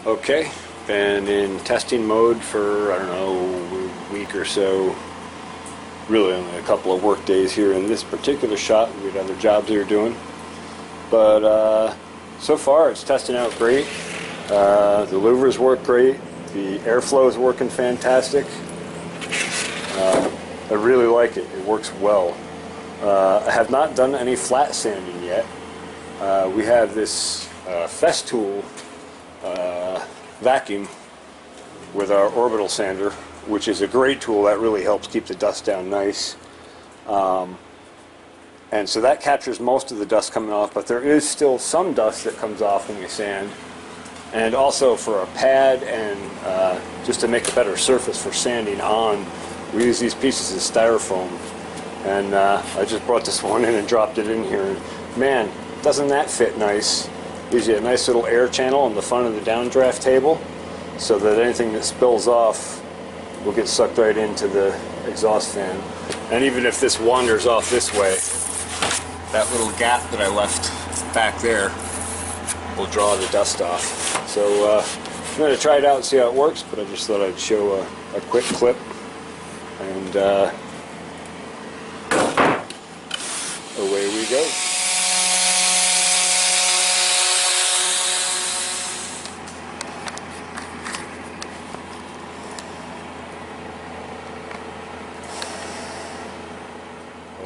Okay, been in testing mode for, I don't know, a week or so. Really only a couple of work days here in this particular shop. We had other jobs we were doing. But so far it's testing out great. The louvers work great. The airflow is working fantastic. I really like it. It works well. I have not done any flat sanding yet. We have this Festool vacuum with our orbital sander, which is a great tool that really helps keep the dust down nice. And so that captures most of the dust coming off, but there is still some dust that comes off when we sand. And also for a pad and just to make a better surface for sanding on, we use these pieces of styrofoam. And I just brought this one in and dropped it in here. Man, doesn't that fit nice? Gives you a nice little air channel on the front of the downdraft table so that anything that spills off will get sucked right into the exhaust fan. And even if this wanders off this way, that little gap that I left back there will draw the dust off. So I'm going to try it out and see how it works, but I just thought I'd show a quick clip. And away we go.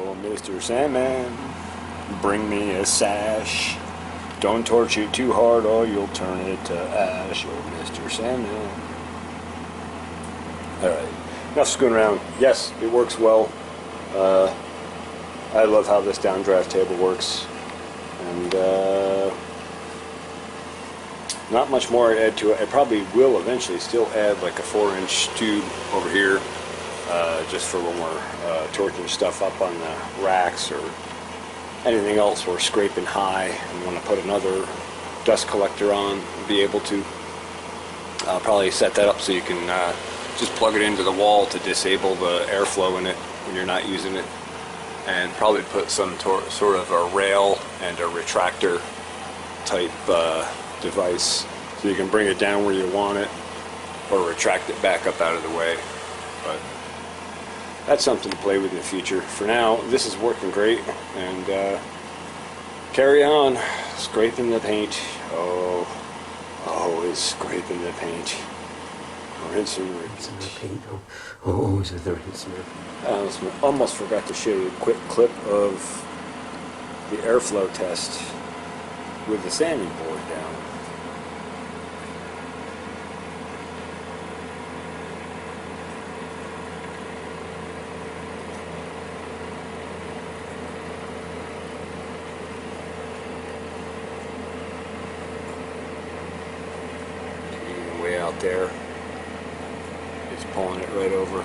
Oh, Mr. Sandman, bring me a sash. Don't torch it too hard or you'll turn it to ash. Oh, Mr. Sandman. Alright, enough screwing around. Yes, it works well. I love how this downdraft table works. And not much more to add to it. I probably will eventually still add like a 4-inch tube over here. Just for when we're torching stuff up on the racks or anything else we're scraping high and want to put another dust collector on, be able to. I'll probably set that up so you can just plug it into the wall to disable the airflow in it when you're not using it, and probably put some sort of a rail and a retractor type device so you can bring it down where you want it or retract it back up out of the way. But that's something to play with in the future. For now, this is working great, and carry on scraping the paint. Oh, it's scraping the paint. Rinsing the paint. Oh, is it the rinsing? I almost forgot to show you a quick clip of the airflow test with the sanding board down. Way out there, it's pulling it right over.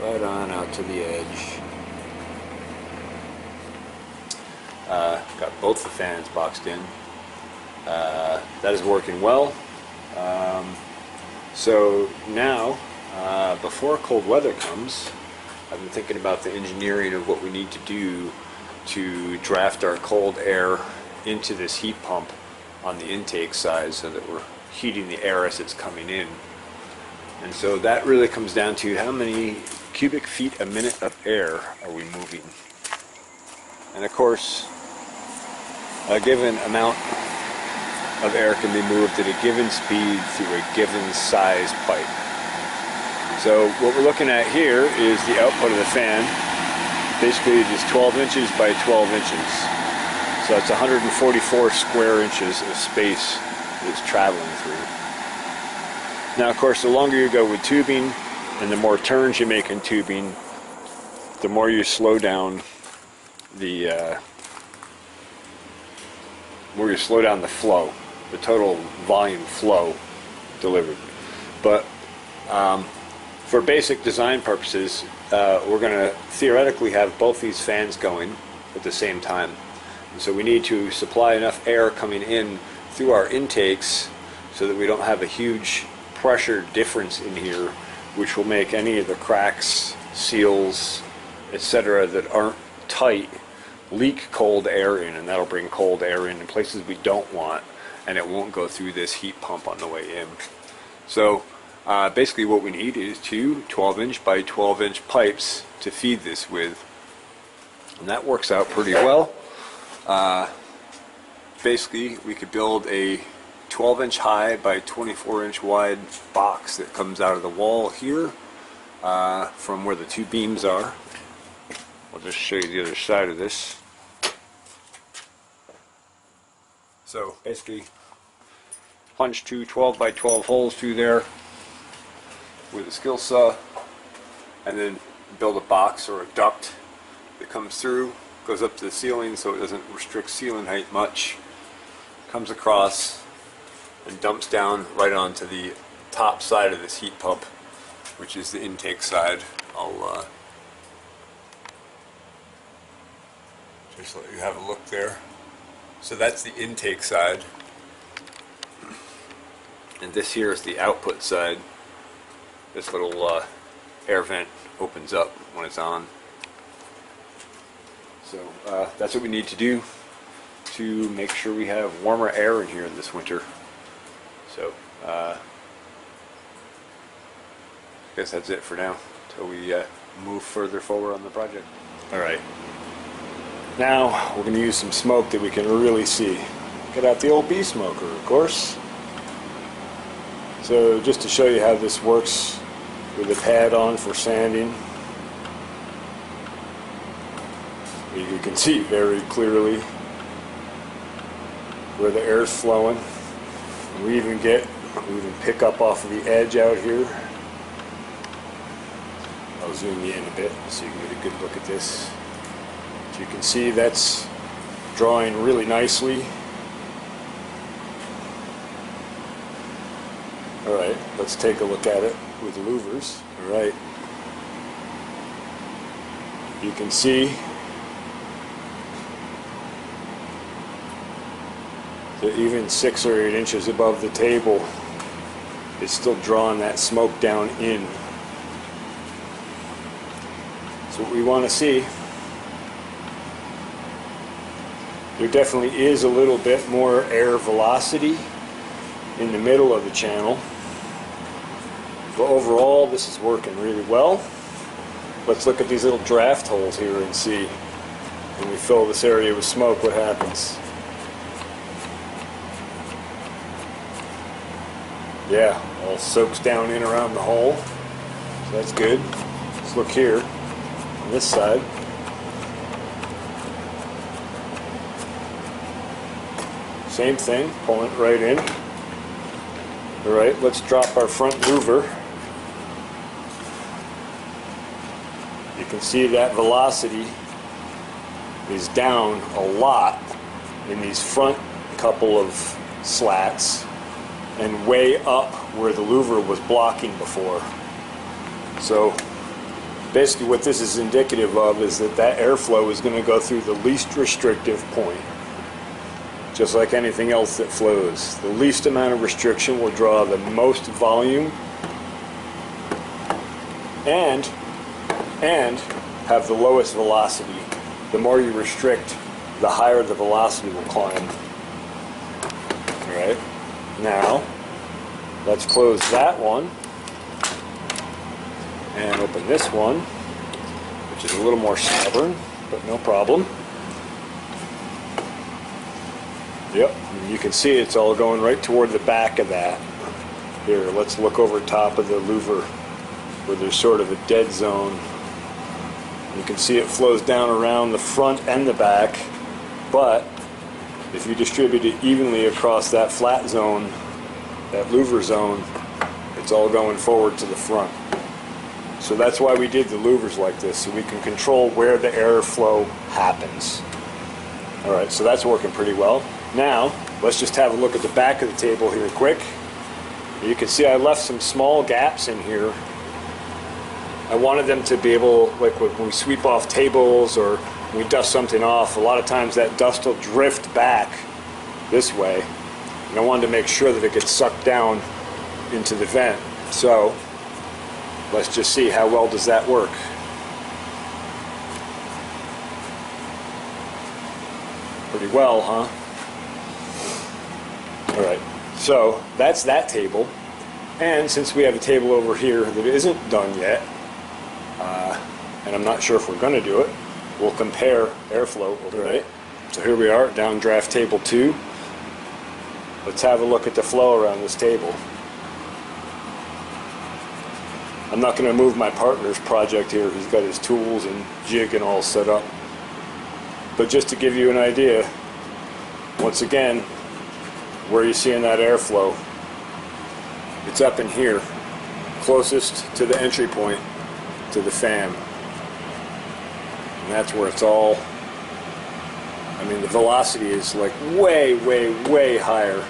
Right on out to the edge. Got both the fans boxed in. That is working well. So now, before cold weather comes, I've been thinking about the engineering of what we need to do to draft our cold air into this heat pump on the intake side so that we're heating the air as it's coming in. And so that really comes down to how many cubic feet a minute of air are we moving. And of course, a given amount of air can be moved at a given speed through a given size pipe. So what we're looking at here is the output of the fan. Basically it is 12 inches by 12 inches. So that's 144 square inches of space it's traveling through. Now of course the longer you go with tubing and the more turns you make in tubing, the more you slow down the flow, the total volume flow delivered. But for basic design purposes, we're going to theoretically have both these fans going at the same time. And so we need to supply enough air coming in through our intakes so that we don't have a huge pressure difference in here, which will make any of the cracks, seals, etc. that aren't tight leak cold air in, and that'll bring cold air in places we don't want, and it won't go through this heat pump on the way in. So basically what we need is two 12-inch by 12-inch pipes to feed this with, and that works out pretty well. Basically we could build a 12-inch high by 24-inch wide box that comes out of the wall here from where the two beams are. I'll just show you the other side of this. So basically punch two 12 by 12 holes through there with a skill saw, and then build a box or a duct that comes through, goes up to the ceiling so it doesn't restrict ceiling height much, comes across and dumps down right onto the top side of this heat pump, which is the intake side. I'll just let you have a look there. So that's the intake side, and this here is the output side. This little air vent opens up when it's on. So that's what we need to do to make sure we have warmer air in here this winter. So I guess that's it for now until we move further forward on the project. Alright, now we're going to use some smoke that we can really see. Get out the old bee smoker, of course. So just to show you how this works with the pad on for sanding, you can see very clearly where the air is flowing. And we even pick up off of the edge out here. I'll zoom you in a bit so you can get a good look at this. As you can see, that's drawing really nicely. Alright, let's take a look at it with the louvers. Alright. You can see that even 6 or 8 inches above the table, it's still drawing that smoke down in. So what we want to see, there definitely is a little bit more air velocity in the middle of the channel. But overall, this is working really well. Let's look at these little draft holes here and see, when we fill this area with smoke, what happens. Yeah, all soaks down in around the hole, so that's good. Let's look here on this side. Same thing, pulling it right in. Alright, let's drop our front louver. You can see that velocity is down a lot in these front couple of slats and way up where the louver was blocking before. So basically what this is indicative of is that that airflow is going to go through the least restrictive point. Just like anything else that flows. The least amount of restriction will draw the most volume and have the lowest velocity. The more you restrict, the higher the velocity will climb. Alright, now let's close that one and open this one, which is a little more stubborn, but no problem. Yep, and you can see it's all going right toward the back of that. Here, let's look over top of the louver where there's sort of a dead zone. You can see it flows down around the front and the back, but if you distribute it evenly across that flat zone, that louver zone, it's all going forward to the front. So that's why we did the louvers like this, so we can control where the airflow happens. Alright, so that's working pretty well. Now, let's just have a look at the back of the table here quick. You can see I left some small gaps in here. I wanted them to be able, like when we sweep off tables or we dust something off, a lot of times that dust will drift back this way. And I wanted to make sure that it gets sucked down into the vent. So, let's just see how well does that work. Pretty well, huh? Alright, so that's that table. And since we have a table over here that isn't done yet, and I'm not sure if we're going to do it, we'll compare airflow overnight. So here we are, Downdraft Table 2. Let's have a look at the flow around this table. I'm not going to move my partner's project here. He's got his tools and jig and all set up. But just to give you an idea, once again, where you're seeing that airflow, it's up in here, closest to the entry point to the fan. And that's where it's all, I mean, the velocity is like way, way, way higher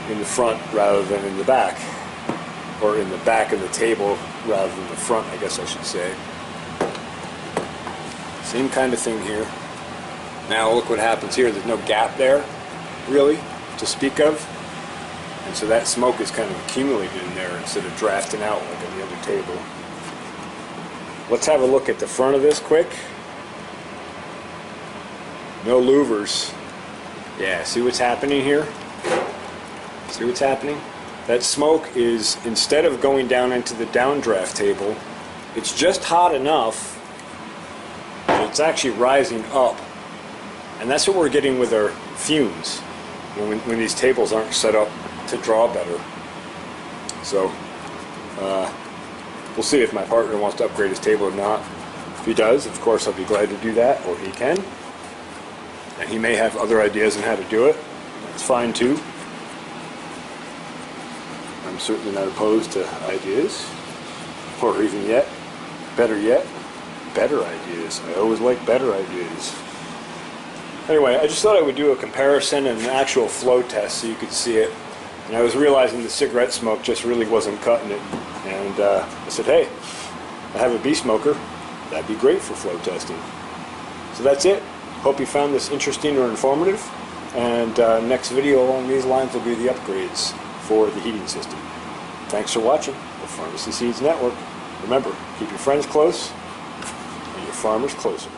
in the front rather than in the back. Or in the back of the table rather than the front, I guess I should say. Same kind of thing here. Now look what happens here. There's no gap there, really, to speak of. And so that smoke is kind of accumulated in there instead of drafting out like on the other table. Let's have a look at the front of this quick. No louvers. Yeah, see what's happening here? See what's happening? That smoke is, instead of going down into the downdraft table, it's just hot enough that it's actually rising up. And that's what we're getting with our fumes when these tables aren't set up to draw better. So we'll see if my partner wants to upgrade his table or not. If he does, of course I'll be glad to do that, or he can. And he may have other ideas on how to do it. That's fine too. I'm certainly not opposed to ideas, or even yet, better ideas. I always like better ideas. Anyway, I just thought I would do a comparison and an actual flow test so you could see it. And I was realizing the cigarette smoke just really wasn't cutting it. And I said, hey, I have a bee smoker. That'd be great for flow testing. So that's it. Hope you found this interesting or informative. And next video along these lines will be the upgrades for the heating system. Thanks for watching the Pharmacy Seeds Network. Remember, keep your friends close and your farmers closer.